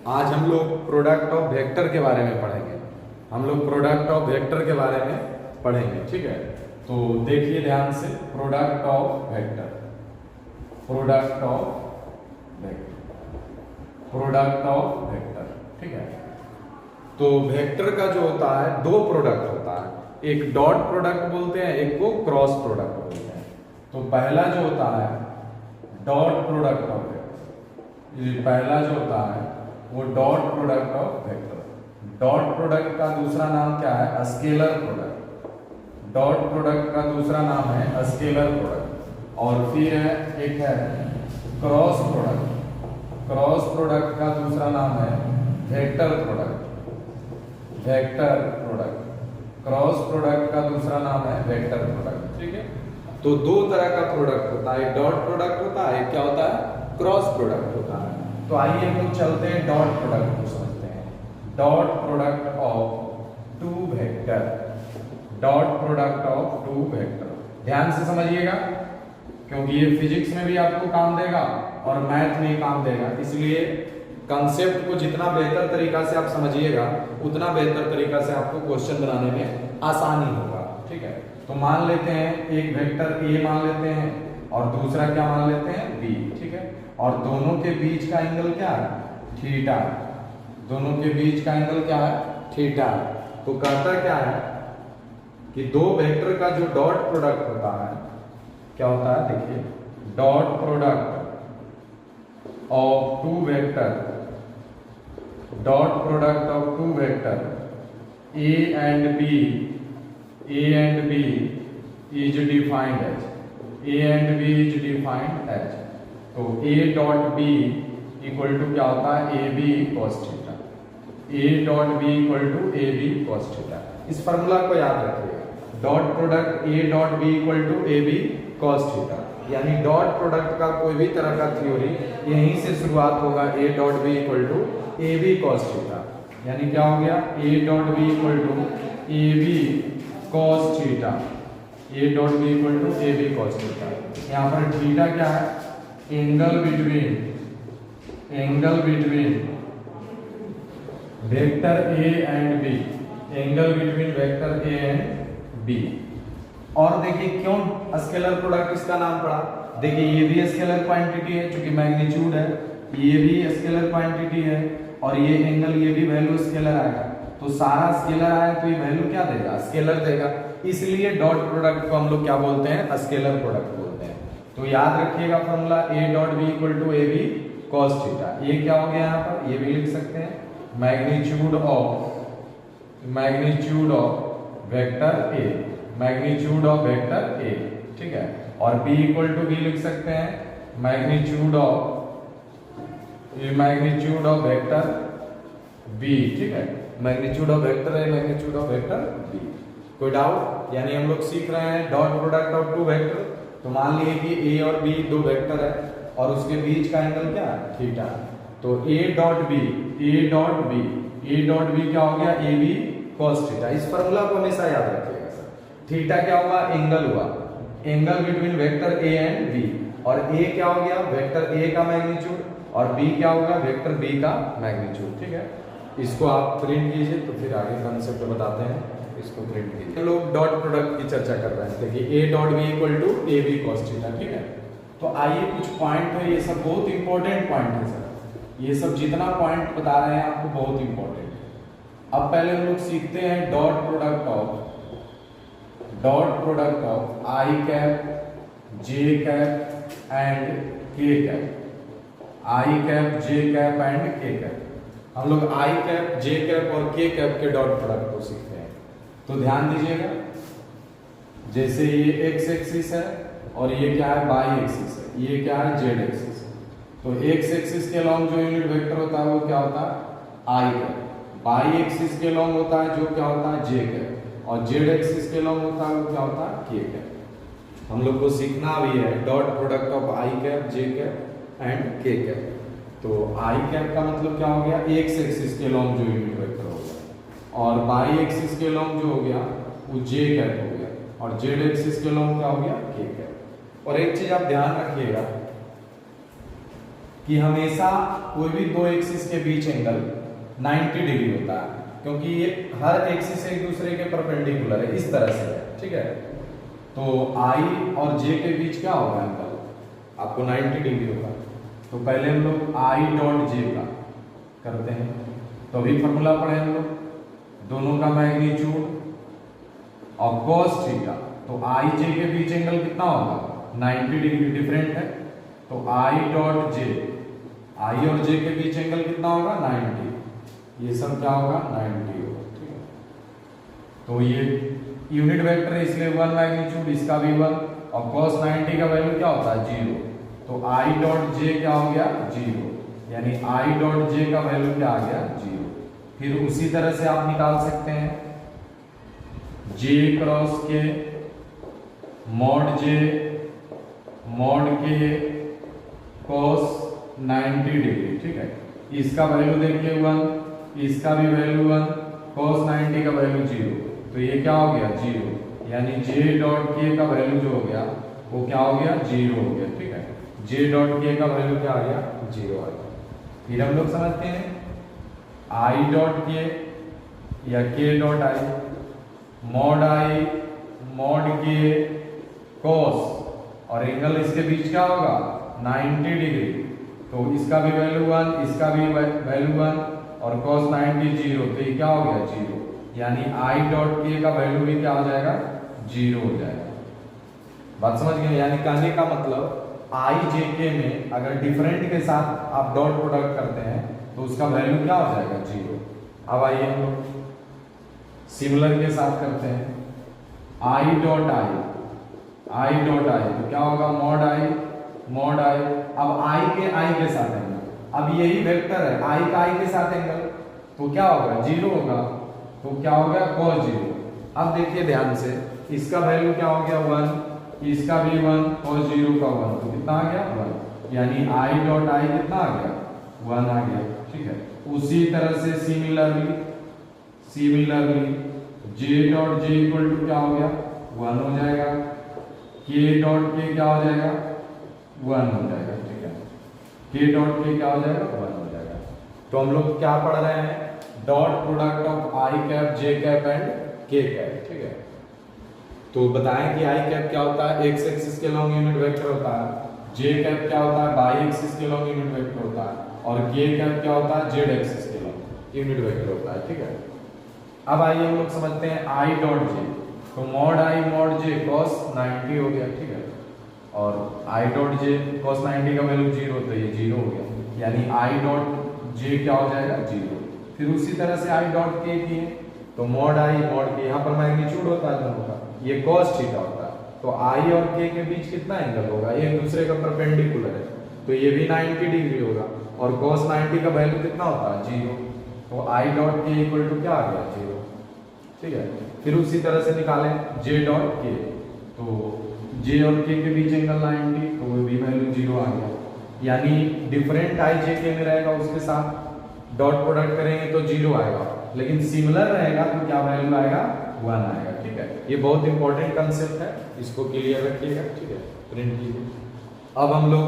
आज हम लोग प्रोडक्ट ऑफ वेक्टर के बारे में पढ़ेंगे। हम लोग प्रोडक्ट ऑफ वेक्टर के बारे में पढ़ेंगे, ठीक है। तो देखिए ध्यान से, product of vector, product of vector, product of vector, ठीक है। तो वेक्टर का जो होता है दो प्रोडक्ट होता है, एक डॉट प्रोडक्ट बोलते हैं, एक को क्रॉस प्रोडक्ट बोलते हैं। तो पहला जो होता है डॉट प्रोडक्ट ऑफ वेक्टर, ये पहला जो होता है वो dot product of vector. Dot product का दूसरा नाम क्या है? Scalar product. डॉट प्रोडक्ट का दूसरा नाम है स्केलर प्रोडक्ट। और फिर एक है क्रॉस प्रोडक्ट। क्रॉस प्रोडक्ट का दूसरा नाम है vector product. Vector product. Cross product का दूसरा नाम है वेक्टर प्रोडक्ट, ठीक है। तो दो तरह का प्रोडक्ट होता है, डॉट प्रोडक्ट होता है, क्या होता है? क्रॉस प्रोडक्ट होता है। तो आइए हम लोग चलते हैं डॉट प्रोडक्ट को समझते हैं। Dot product of two vector. Dot product of two vector, ध्यान से समझिएगा क्योंकि ये फिजिक्स में भी आपको काम देगा और मैथ में काम देगा, इसलिए कंसेप्ट को जितना बेहतर तरीका से आप समझिएगा उतना बेहतर तरीका से आपको क्वेश्चन बनाने में आसानी होगा, ठीक है। तो मान लेते हैं एक वेक्टर ए मान लेते हैं और दूसरा क्या मान लेते हैं? बी, ठीक है। और दोनों के बीच का एंगल क्या है? थीटा। दोनों के बीच का एंगल क्या है? थीटा। तो कहता क्या है कि दो वेक्टर का जो डॉट प्रोडक्ट होता है क्या होता है? देखिए, dot product of two vector, dot product of two vector A and B, A and B is defined as, A and B is defined as. तो A dot B equal to क्या होता है? A B cos theta. A dot B equal to A B cos theta. इस formula को याद रखिएगा, dot product A dot B equal to A B cos theta. यानी dot product का कोई भी तरह का थ्योरी यहीं से शुरुआत होगा, A dot B equal to A B cos theta. यानी क्या हो गया? A dot B equal to A B cos theta. A dot B equal to A B cos theta. यहाँ पर थीटा क्या है? Angle between, angle between vector A and B, angle between vector A and B. और देखिए क्यों scalar product इसका नाम पड़ा? देखिए ये भी स्केलर क्वांटिटी है चूंकि मैग्नीट्यूड है, ये भी स्केलर क्वांटिटी है और ये एंगल, ये भी वैल्यू स्केलर आएगा। तो सारा स्केलर आया तो ये वैल्यू क्या देगा? स्केलर देगा। इसलिए डॉट प्रोडक्ट को हम लोग क्या बोलते हैं? स्केलर प्रोडक्ट बोलते हैं। तो याद रखिएगा formula, A dot B equal to A B cos theta. ये क्या हो गया यहाँ पर? ये भी लिख सकते हैं magnitude of vector A, magnitude of vector ए, ठीक है। और बी इक्वल टू बी लिख सकते हैं मैग्नीट्यूड ऑफ वेक्टर बी, ठीक है। Magnitude of vector A, magnitude of vector B. कोई डाउट? यानी हम लोग सीख रहे हैं dot product of two vector. तो मान लीजिए कि ए और बी दो वेक्टर है और उसके बीच का एंगल क्या है? थीटा। तो A dot B, A dot B, A dot B क्या हो गया? A B cos theta. इस फॉर्मूला को हमेशा याद रखिएगा सर। थीटा क्या हुआ? एंगल हुआ, angle between vector A and B. और ए क्या हो गया? वेक्टर ए का मैग्नीट्यूड, और बी क्या होगा? वेक्टर बी का मैग्नीट्यूड, ठीक है। इसको आप प्रिंट कीजिए तो फिर आगे कंसेप्ट बताते हैं। इसको प्रिंट कीजिए। हम लोग डॉट प्रोडक्ट की चर्चा कर रहे थे कि A dot B equal to A B cos theta, ठीक है। तो आइए कुछ पॉइंट है, ये सब बहुत इंपॉर्टेंट पॉइंट है सर। ये सब जितना पॉइंट बता रहे हैं आपको बहुत इंपॉर्टेंट है। अब पहले हम लोग सीखते हैं dot product of I cap, J cap and K cap. I cap, J cap and K cap. हम लोग आई कैप, जे कैप और के कैप के डॉट प्रोडक्ट को सीखते हैं। तो ध्यान दीजिएगा, जैसे ये एक्स एक्सिस है और ये क्या है? वाई एक्सिस है, ये क्या है? जेड एक्सिस है। तो एक्स एक्सिस के लॉन्ग जो यूनिट वेक्टर होता है वो क्या होता है? आई कैप। वाई एक्सिस के लॉन्ग होता है जो क्या होता है? जे कैप। और जेड एक्सिस के लॉन्ग होता है वो क्या होता है? के कैप। हम लोग को सीखना भी है dot product of I cap, J cap and K cap. तो आई कैप का मतलब क्या हो गया? एक्स एक्सिस के लॉन्ग जो यूनिट वेक्टर हो गया, और वाई एक्सिस के लॉन्ग जो हो गया वो जे कैप हो गया, और जेड एक्सिस के लॉन्ग क्या हो गया? के कैप। और एक चीज आप ध्यान रखिएगा कि हमेशा कोई भी दो एक्सिस के बीच एंगल 90 डिग्री होता है, क्योंकि ये हर एक्सिस एक दूसरे के परपेंडिकुलर है, इस तरह से है, ठीक है। तो I और J के बीच क्या होगा एंगल, आपको 90 डिग्री होगा। तो पहले हम लोग I डॉट J का करते हैं, तो अभी फॉर्मूला पढ़े हम लोग, दोनों का मैग्नीट्यूड और cos थीटा। तो I J के बीच एंगल कितना होगा, 90 डिग्री डिफरेंट है। तो I डॉट J, I और J के बीच एंगल कितना होगा, 90। ये सब क्या होगा, 90 होगा, ठीक है। तो ये यूनिट वेक्टर है, इसलिए 1 मैग्नीट्यूड, इसका भी 1, और cos 90 का वैल्यू क्या होता है, 0। तो I डॉट J क्या हो गया, 0, यानी I डॉट J का वैल्यू क्या आ गया, 0। फिर उसी तरह से आप निकाल सकते हैं J क्रॉस के मॉड J मॉड के cos 90 डिग्री, ठीक है। इसका वैल्यू देखिए 1, इसका भी वैल्यू 1, cos 90 का वैल्यू 0, तो ये क्या हो गया, 0, यानी J डॉट K का वैल्यू जो हो गया वो क्या हो गया, 0 हो गया, ठीक है। J डॉट K का वैल्यू क्या आ गया, 0 आ गया। फिर हम लोग समझते हैं I डॉट K या K dot I, mod K cos, और एंगल इसके बीच क्या होगा, 90 डिग्री, तो इसका भी वैल्यू 1, इसका भी वैल्यू 1, और cos 90 0, तो ये क्या हो गया, 0, यानी I डॉट K का वैल्यू भी क्या हो जाएगा, 0 हो जाएगा। बात समझ गए, यानी कहने का मतलब I J K में अगर डिफरेंट के साथ आप डॉट प्रोडक्ट करते हैं तो उसका वैल्यू क्या हो जाएगा, 0। अब आइए हम लोग सिमिलर के साथ करते हैं I dot I dot I, तो क्या होगा, मॉड I। अब I के साथ एंगल, अब यही वेक्टर है, I का I के साथ एंगल, तो क्या होगा, 0 होगा, तो क्या हो गया, cos 0। अब देखिए ध्यान से, इसका वैल्यू क्या हो गया, 1, इसका भी 1, cos 0 का 1, तो कितना आ गया, 1, यानी I डॉट I कितना आ गया, 1 आ गया, ठीक है। उसी तरह से similarly J dot J equal to क्या हो गया, 1 हो जाएगा, K डॉट K क्या हो जाएगा, 1 हो जाएगा, ठीक है। K डॉट K क्या हो जाएगा, 1 हो जाएगा। तो हम लोग क्या पढ़ रहे हैं, dot product of I cap J cap and K cap, ठीक है। तो बताएं कि I कैप क्या होता है, x एक्सिस के लॉन्ग यूनिट वेक्टर होता है, J कैप क्या होता है, y एक्सिस के लॉन्ग यूनिट वेक्टर होता है, और K कैप क्या होता है, z एक्सिस के लॉन्ग यूनिट वेक्टर होता है, ठीक है। अब आइए हम लोग समझते हैं I डॉट J, तो mod I mod J cos 90 हो गया, ठीक है, और I डॉट J cos 90 का वैल्यू 0, तो ये 0 हो गया, यानी I डॉट J क्या हो जाएगा, 0। फिर उसी तरह से I डॉट K की है, तो मॉड I मॉड K, यहाँ पर मैग्नीट्यूड होता है दोनों का, ये cos थीटा होता है, तो I और K के बीच कितना एंगल होगा, ये एक दूसरे का परपेंडिकुलर है, तो ये भी 90 डिग्री होगा, और cos 90 का वैल्यू कितना होता है, 0, तो I dot K equal to क्या आ गया, 0, ठीक है। फिर उसी तरह से निकालें J डॉट K, तो J और K के बीच एंगल 90, तो वो भी वैल्यू 0 आ गया, यानी डिफरेंट I J K में रहेगा उसके साथ डॉट प्रोडक्ट करेंगे तो 0 आएगा, लेकिन सिमिलर रहेगा तो क्या वैल्यू आएगा, 1 आएगा, ठीक है। ये बहुत इंपॉर्टेंट कंसेप्ट है, इसको क्लियर रखिएगा, ठीक है, प्रिंट कीजिए। अब हम लोग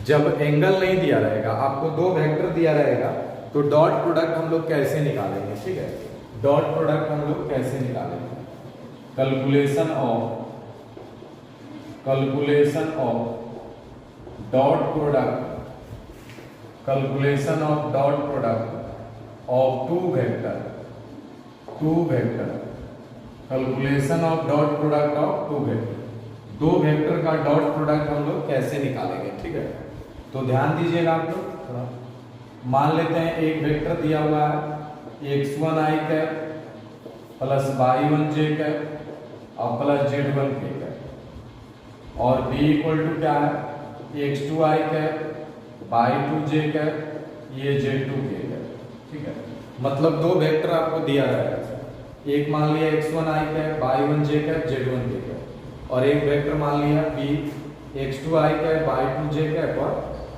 जब एंगल नहीं दिया रहेगा, आपको दो वेक्टर दिया रहेगा, तो डॉट प्रोडक्ट हम लोग कैसे निकालेंगे, ठीक है। डॉट प्रोडक्ट हम लोग कैसे निकालेंगे, calculation of dot product, calculation of dot product of two vector, calculation of dot product of two vector, दो वेक्टर का डॉट प्रोडक्ट हम लोग कैसे निकालेंगे, ठीक है। तो ध्यान दीजिएगा आप लोग थोड़ा, मान लेते हैं एक वेक्टर दिया हुआ है x1 I cap plus y1 j cap और प्लस z1 k कैप, और b इक्वल टू क्या है, x2 I cap y2 j cap, ये z2 k कैप, ठीक है। मतलब दो वेक्टर आपको दिया रहेगा, एक मान लिया x1 I cap y1 j cap z1 k cap, और एक वेक्टर मान लिया b x2 I cap y2 j cap और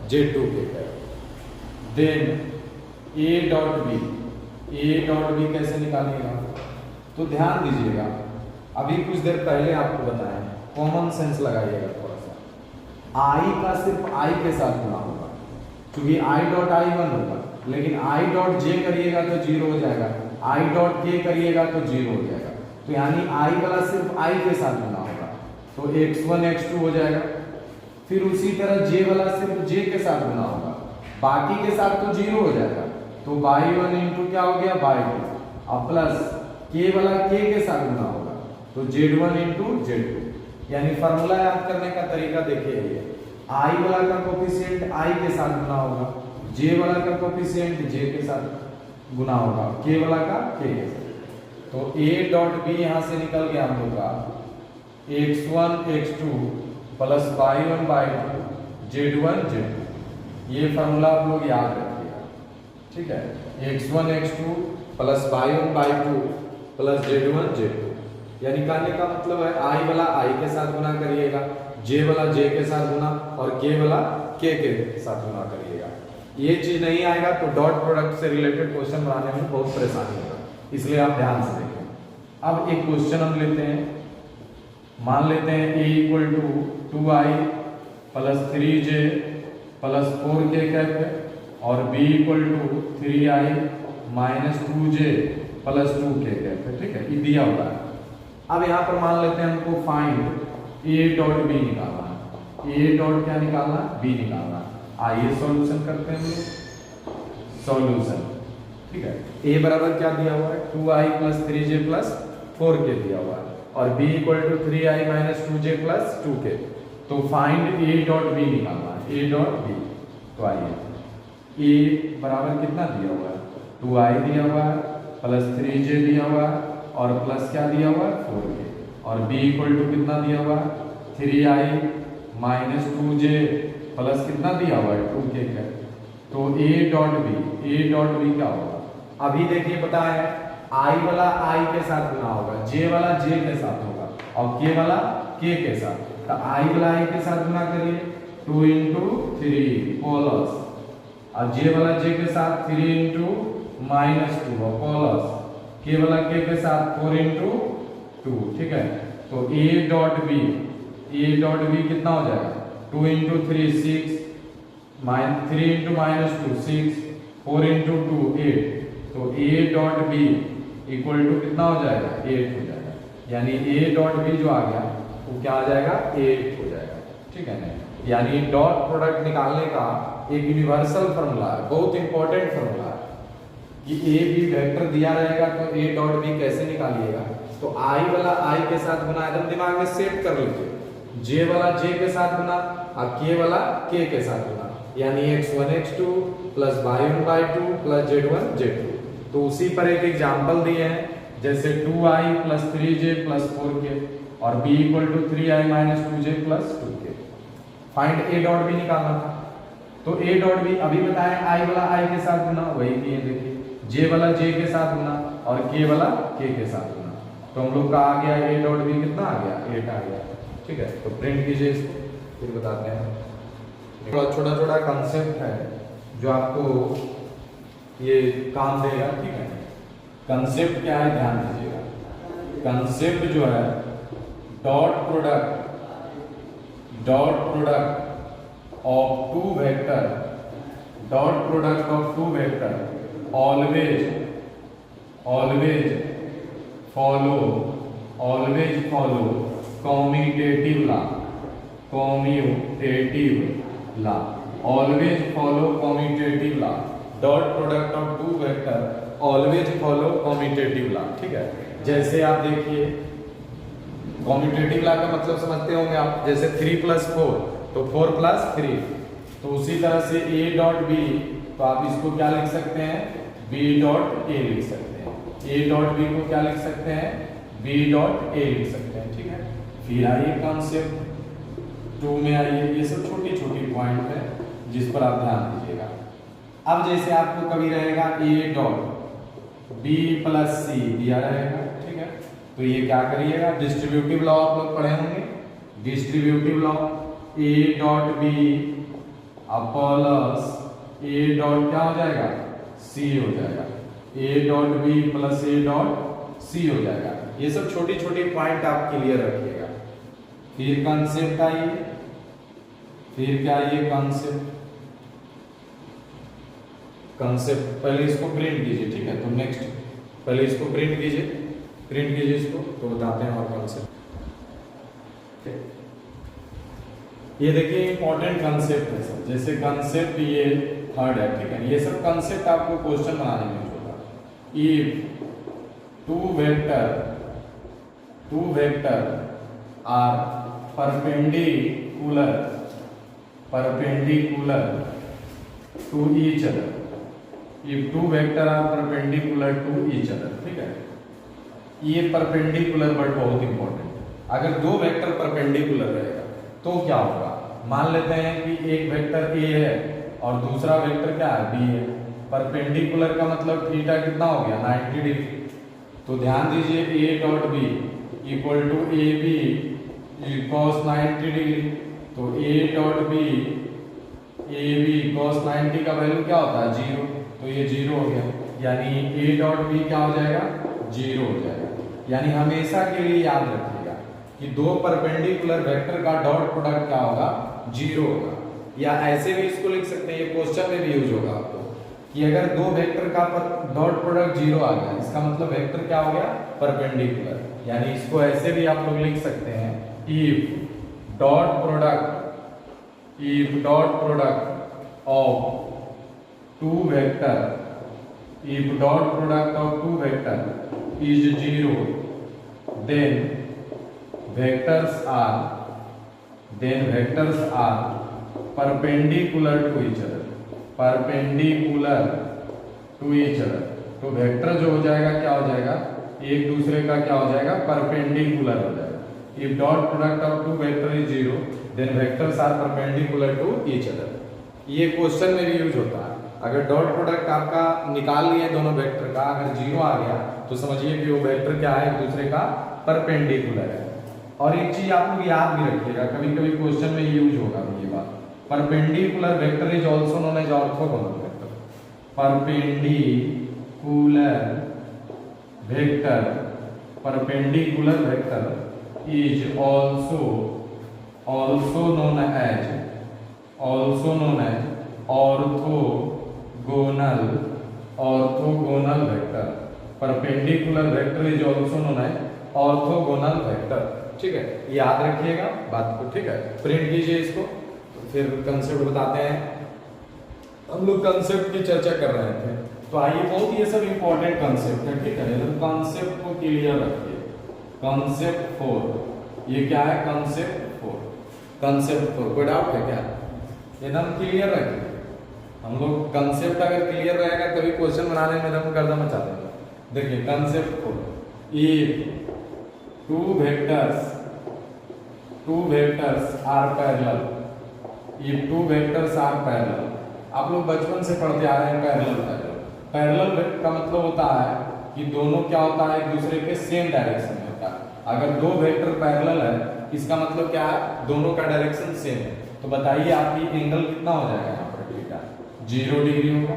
z2 k cap. Then a dot B कैसे निकालिएगा, तो ध्यान दीजिएगा, अभी कुछ देर पहले आपको बताया, कॉमन सेंस लगाइएगा थोड़ा सा, I का सिर्फ I के साथ गुणा होगा, क्योंकि आई डॉट आई 1 होगा, लेकिन आई डॉट जे करिएगा तो 0 हो जाएगा, आई डॉट के करिएगा तो 0 हो जाएगा। तो यानी आई वाला सिर्फ आई के साथ गुना होगा, तो x1 x2 हो जाएगा। फिर उसी तरह जे वाला सिर्फ जे के साथ गुना होगा, बाकी के साथ तो 0 हो जाएगा, तो y1 इंटू क्या हो गया y2, अब प्लस के वाला के साथ गुना होगा, तो z1 इंटू z2। यानी फार्मूला याद करने का तरीका देखिए, ये आई वाला का कोफिशिएंट आई के साथ गुना होगा, जे वाला का कोफिशिएंट जे के साथ गुना होगा, के वाला का के साथ। तो a डॉट बी यहां से निकल गया हम लोग का x1 x2 plus y1 y2 z1 z2। ये फार्मूला आप लोग याद रखिएगा, ठीक है। x1 x2 plus y1 y2 plus z1 z2। यानी कहने का मतलब है आई वाला आई के साथ गुना करिएगा, जे वाला जे के साथ गुना, और के वाला के साथ गुना करिएगा। ये चीज नहीं आएगा तो डॉट प्रोडक्ट से रिलेटेड क्वेश्चन बनाने में बहुत परेशानी होगा, इसलिए आप ध्यान से देखें। अब एक क्वेश्चन हम लेते हैं, मान लेते हैं a equal to 2i plus 3j plus 4k cap है, और b equal to 3i minus 2j plus 2k cap है, ठीक है, ये दिया हुआ है। अब यहाँ पर मान लेते हैं हमको फाइंड a डॉट b निकालना है, a डॉट क्या निकालना, b निकालना। आइए सॉल्यूशन करते हैं, सॉल्यूशन, ठीक है। a बराबर क्या दिया हुआ है, 2i plus 3j plus 4k दिया हुआ है, और b equal to 3i minus 2j plus 2k। तो फाइंड a डॉट b निकालना है, a डॉट b। तो आइए a बराबर कितना दिया हुआ है, 2i दिया हुआ है प्लस 3j दिया हुआ है, और प्लस क्या दिया हुआ है 4k, और b इक्वल टू कितना दिया हुआ है 3i माइनस 2j प्लस कितना दिया हुआ है 2k का। तो a डॉट b क्या होगा, अभी देखिए पता है i वाला i के साथ गुना होगा, j वाला j के साथ होगा, और k वाला k के साथ। तो i वाला i के साथ गुना करिए 2 इंटू 3 प्लस, और j वाला j के साथ 3 इंटू माइनस 2 और प्लस, k वाला k के साथ 4 इंटू 2, ठीक है। तो a डॉट b कितना हो जाएगा, 2 इंटू 3 6, 3 इंटू माइनस 2 6, 4 इंटू 2 8। तो a dot b equal to कितना हो जाएगा 8 हो जाएगा, यानी a डॉट b जो आ गया वो क्या आ जाएगा 8 हो जाएगा, ठीक है ना। यानी डॉट प्रोडक्ट निकालने का एक यूनिवर्सल फॉर्मूला है, बहुत इंपॉर्टेंट फॉर्मूला है कि a b वेक्टर दिया रहेगा तो a डॉट b कैसे निकालिएगा। तो i वाला i के साथ गुना, एकदम दिमाग में सेट कर लीजिए, j वाला j के साथ गुना, और k वाला k के साथ गुना, यानी x1 x2 plus y1 y2 plus z1 z2। तो उसी पर एक एग्जांपल दिए हैं, जैसे 2i plus 3j plus 4k, और b equal to 3i minus 2j plus 2k। Find a dot b निकालना था, तो a डॉट b अभी बताएं i वाला i के साथ गुना, वही किए देखिए, j वाला j के साथ गुना, और k वाला k के साथ गुना। तो हम लोग का आ गया a डॉट b कितना आ गया 8 आ गया, ठीक है। तो प्रिंट कीजिए इसको, फिर बताते हैं। थोड़ा छोटा कंसेप्ट है जो आपको ये काम देगा, ठीक है। कंसेप्ट क्या है ध्यान दीजिएगा, कंसेप्ट जो है dot product of two vector, dot product of two vector always follow commutative law, always follow commutative law. Dot product of two vector always follow commutative law, ठीक है। जैसे आप देखिए कॉम्यूटेटिव लॉ का मतलब समझते होंगे आप, जैसे 3 प्लस 4 तो 4 प्लस 3। तो उसी तरह से a डॉट b, तो आप इसको क्या लिख सकते हैं b डॉट a लिख सकते हैं, a डॉट b को क्या लिख सकते हैं b डॉट a लिख सकते हैं, ठीक है। फिर आइए कॉन्सेप्ट 2 में आइए, ये सब छोटी पॉइंट है जिस पर आप ध्यान दीजिएगा। अब जैसे आपको कभी रहेगा a dot b plus c दिया रहेगा, ठीक है। तो ये क्या करिएगा, डिस्ट्रीब्यूटिव लॉ आप लोग पढ़े होंगे, distributive law a dot b plus a dot क्या हो जाएगा c हो जाएगा, a dot b plus a dot c हो जाएगा। ये सब छोटी पॉइंट आप क्लियर रखिएगा। फिर कंसेप्ट आइए, फिर क्या आइए कंसेप्ट, कंसेप्ट, पहले इसको प्रिंट कीजिए, ठीक है। तो नेक्स्ट पहले इसको प्रिंट कीजिए इसको, तो बताते हैं और कंसेप्ट। ये देखिए इंपॉर्टेंट कंसेप्ट है सब, जैसे कंसेप्ट ये थर्ड है, ठीक है। ये सब कंसेप्ट आपको क्वेश्चन बनाने में होगा। If two vector are perpendicular to each other, if two vector are perpendicular to each other, ठीक है। ये परपेंडिकुलर वर्ड बहुत इंपॉर्टेंट है। अगर दो वेक्टर परपेंडिकुलर रहेगा तो क्या होगा, मान लेते हैं कि एक वेक्टर ए है और दूसरा वेक्टर क्या है, बी है। परपेंडिकुलर का मतलब थीटा कितना हो गया, 90 डिग्री। तो ध्यान दीजिए A dot B equal to A B cos 90 degree. तो ए डॉट बी कॉस 90 का वैल्यू क्या होता है, 0। तो ये 0 हो गया, यानी ए डॉट बी क्या हो जाएगा, 0 हो जाएगा। यानी हमेशा के लिए याद रखिएगा कि दो परपेंडिकुलर वेक्टर का डॉट प्रोडक्ट क्या होगा, 0 होगा। या ऐसे भी इसको लिख सकते हैं, ये क्वेश्चन में भी यूज होगा आपको, कि अगर दो वेक्टर का डॉट प्रोडक्ट 0 आ गया, इसका मतलब वेक्टर क्या हो गया, परपेंडिकुलर। यानी इसको ऐसे भी आप लोग लिख सकते हैं, if dot product of two vector is 0, then vectors are perpendicular to each other, तो वेक्टर जो हो जाएगा क्या हो जाएगा, एक दूसरे का क्या हो जाएगा, परपेंडिकुलर हो जाएगा। If dot product of two vector is 0, then vectors are perpendicular to each other. ये क्वेश्चन में भी यूज होता है। अगर डॉट प्रोडक्ट आपका निकाल लिए दोनों वेक्टर का, अगर 0 आ गया तो समझिए कि वो वेक्टर क्या है, एक दूसरे का परपेंडिकुलर है। और एक चीज आप लोग याद भी रखिएगा, कभी कभी क्वेश्चन में यूज होगा ये बात, perpendicular vector is also known as orthogonal vector. Perpendicular vector is also known as orthogonal vector. Perpendicular vector is also known as orthogonal vector, ठीक है। याद रखिएगा बात को, ठीक है। प्रिंट कीजिए इसको, फिर कंसेप्ट बताते हैं। हम लोग कंसेप्ट की चर्चा कर रहे थे, तो आइए, बहुत ये सब इंपॉर्टेंट कंसेप्ट है, ठीक है। तो कंसेप्ट को क्लियर रखिए। कंसेप्ट 4, ये क्या है, कंसेप्ट 4 कोई डाउट है क्या, एकदम क्लियर रखिए। हम लोग कंसेप्ट अगर क्लियर रहेगा तभी क्वेश्चन बनाने में एकदम गर्दन मचा देगा। देखिए concept 4, if two vectors are parallel, आप लोग बचपन से पढ़ते आ रहे हैं पैरेलल का मतलब होता है कि दोनों क्या होता है, एक दूसरे के सेम डायरेक्शन में होता है। अगर दो वेक्टर पैरेलल है, इसका मतलब क्या है, दोनों का डायरेक्शन सेम है। तो बताइए आपकी एंगल कितना हो जाएगा, यहाँ पर थीटा 0 डिग्री होगा।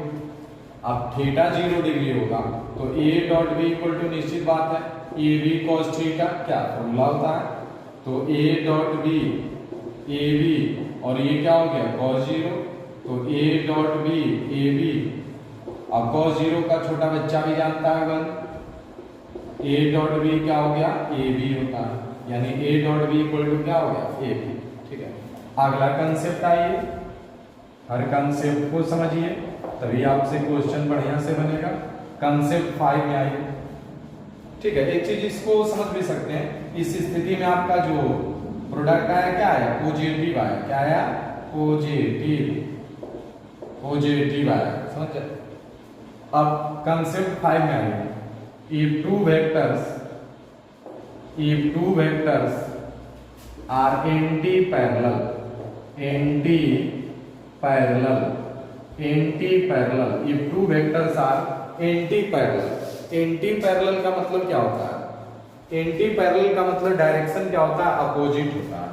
अब थीटा 0 डिग्री होगा तो A dot B equal to, निश्चित बात है, ए बी कॉस थीटा, क्या फॉर्मूला होता है। तो A dot B A B, और ये क्या हो गया, कॉस 0। तो A dot B A B, अब कॉस 0 का छोटा बच्चा भी जानता है 1। ए डॉट बी क्या हो गया, ए बी होता है, यानी A dot B equal to क्या हो गया, ए बी, ठीक है। अगला कंसेप्ट आइए, हर कंसेप्ट को समझिए तभी आपसे क्वेश्चन बढ़िया से बनेगा। कंसेप्ट 5 में आइए, ठीक है। एक चीज इसको समझ भी सकते हैं, इस स्थिति में आपका जो प्रोडक्ट आया क्या आया, पॉजिटिव आया, क्या आया, पॉजिटिव आया, समझ। अब कंसेप्ट 5 में आइए, if two vectors are anti parallel, if two vectors are anti parallel का मतलब क्या होता है, एंटी पैरेलल का मतलब डायरेक्शन क्या होता है, अपोजिट होता है।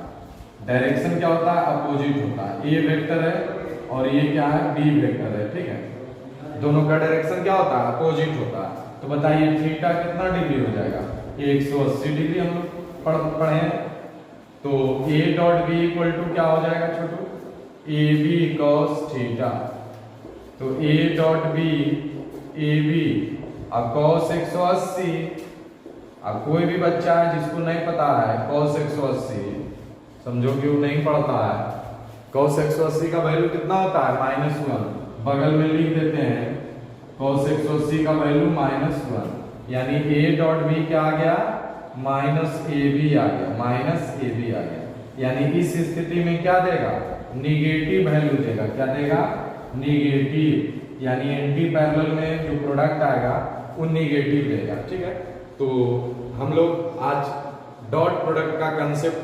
डायरेक्शन क्या होता है, अपोजिट होता है। ए वेक्टर है और ये क्या है, बी वेक्टर है, ठीक है। दोनों का डायरेक्शन क्या होता है, अपोजिट होता है। तो बताइए थीटा कितना डिग्री हो जाएगा, 180 डिग्री हम लोग पढ़े हैं। तो A dot B equal to क्या हो जाएगा छोटू, ए बी कॉस थीटा, तो A dot B A B, अब cos 180, अब कोई भी बच्चा है जिसको नहीं पता है cos 180, समझो कि वो नहीं पढ़ता है, cos 180 का वैल्यू कितना होता है -1, बगल में लिख देते हैं cos 180 का वैल्यू -1, यानी a डॉट बी क्या आ गया -ab आ गया, -ab आ गया, यानी इस स्थिति में क्या देगा निगेटिव वैल्यू देगा, क्या देगा निगेटिव, यानी एंटी पैरेलल में जो प्रोडक्ट आएगा वो निगेटिव देगा। ठीक है, तो हम लोग आज डॉट प्रोडक्ट का कंसेप्ट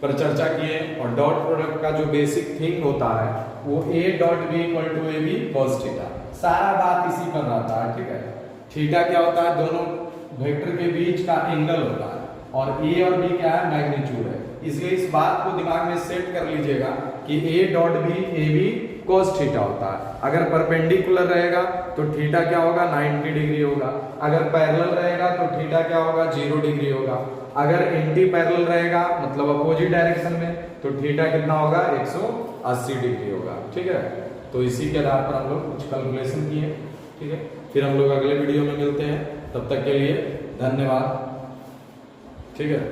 पर चर्चा किए और डॉट प्रोडक्ट का जो बेसिक थिंग होता है वो a dot B equal to A B cos theta, सारा बात इसी पर रहता है। ठीक है, थीटा क्या होता है दोनों वेक्टर के बीच का एंगल होता है और a और b क्या है मैग्नीट्यूड है, इसलिए इस बात को दिमाग में सेट कर लीजिएगा कि a dot B A B cos theta होता है। अगर परपेंडिकुलर रहेगा तो थीटा क्या होगा 90 डिग्री होगा, अगर पैरेलल रहेगा तो थीटा क्या होगा 0 डिग्री होगा, अगर एंटी पैरेलल रहेगा मतलब अपोजिट डायरेक्शन में तो थीटा कितना होगा 180 डिग्री होगा। ठीक है, तो इसी के आधार पर हम लोग कुछ कैलकुलेशन किए। ठीक है, फिर हम लोग अगले वीडियो में मिलते हैं, तब तक के लिए धन्यवाद। ठीक है।